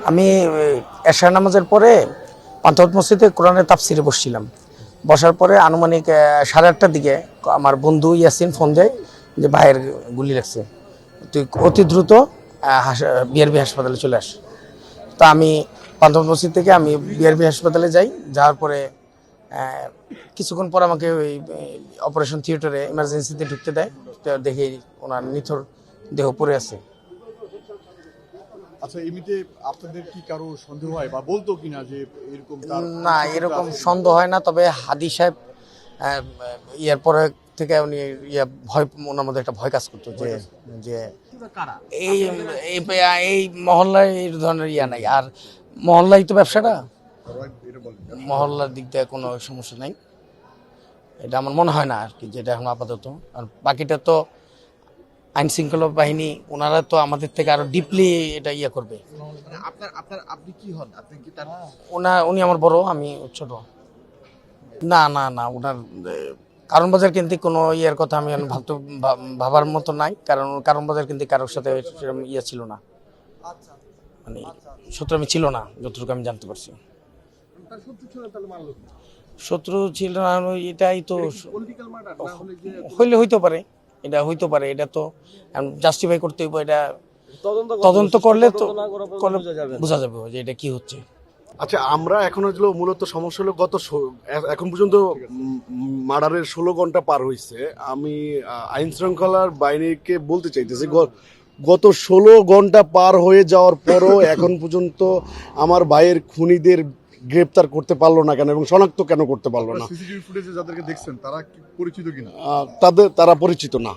আমি এশার নামাজের পরে পান্থপথ মসজিদে কোরআনের তাফসিরে বসছিলাম। বসার পরে আনুমানিক 8:30টার দিকে আমার বন্ধু ইয়াসিন ফোন দেয় যে ভাইয়ের গুলি লাগছে, তুই অতি দ্রুত বিআরবি হাসপাতালে চলে আস। তা আমি পান্থপথ মসজিদ থেকে আমি বিআরবি হাসপাতালে যাই। যাওয়ার পরে কিছুক্ষণ পর আমাকে ওই অপারেশন থিয়েটারে ইমার্জেন্সিতে ঢুকতে দেয়। দেখি ওনার নিথর দেহ পড়ে আছে। আচ্ছা, এমনিতে আপনাদের কি কারো সন্দেহ হয় বা বলতো কিনা যে এরকম? না, এরকম সন্দেহ হয় না, তবে হাদি সাহেব ইয়ার পরে থেকে উনি ভয়, ওনার মধ্যে একটা ভয় কাজ করতো যে যে এই এই মহল্লায় এই ধরনের নাই। আর মহল্লাই তো ব্যবসাটা, মহল্লার দিক দিয়ে কোনো সমস্যা নাই, এটা আমার মনে হয় না আর কি, যেটা এখন আপাতত। আর বাকিটা তো আইন শৃঙ্খলা বাহিনী, ওনারা তো আমাদের থেকে আরো ডিপলি এটা করবে। আপনি কি হন? আপনি কি তার? উনি আমার বড়, আমি ছোট। না না না, ওনার কারণ বাজার কিন্তু কোনো কথা আমি ভাবার মতো নাই, কারণ কারণ বাজার কিন্তু কারোর সাথে ছিল না, মানে শত্রু ছিল না যতটুকু আমি জানতে পারছি। শত্রু ছিল না, এটাই তো হইতে পারে, এটা হইতে পারে, এটা তো জাস্টিফাই করতে হইব। এটা তদন্ত করলে তো বোঝা যাবে যে এটা কি হচ্ছে। আচ্ছা, আমরা এখন হলো মূলত সমস্যা হলো এখন পর্যন্ত মার্ডারের 16 ঘন্টা পার হয়েছে। আমি আইন শৃঙ্খলার বাহিনীকে বলতে চাইতেছি, গত 16 ঘন্টা পার হয়ে যাওয়ার পরও এখন পর্যন্ত আমার ভাইয়ের খুনিদের গ্রেপ্তার করতে পারলো না কেন এবং শনাক্ত কেন করতে পারলো না? সিসিটিভি ফুটেজে যাদেরকে দেখছেন তারা কি পরিচিত কিনা? তারা পরিচিত না।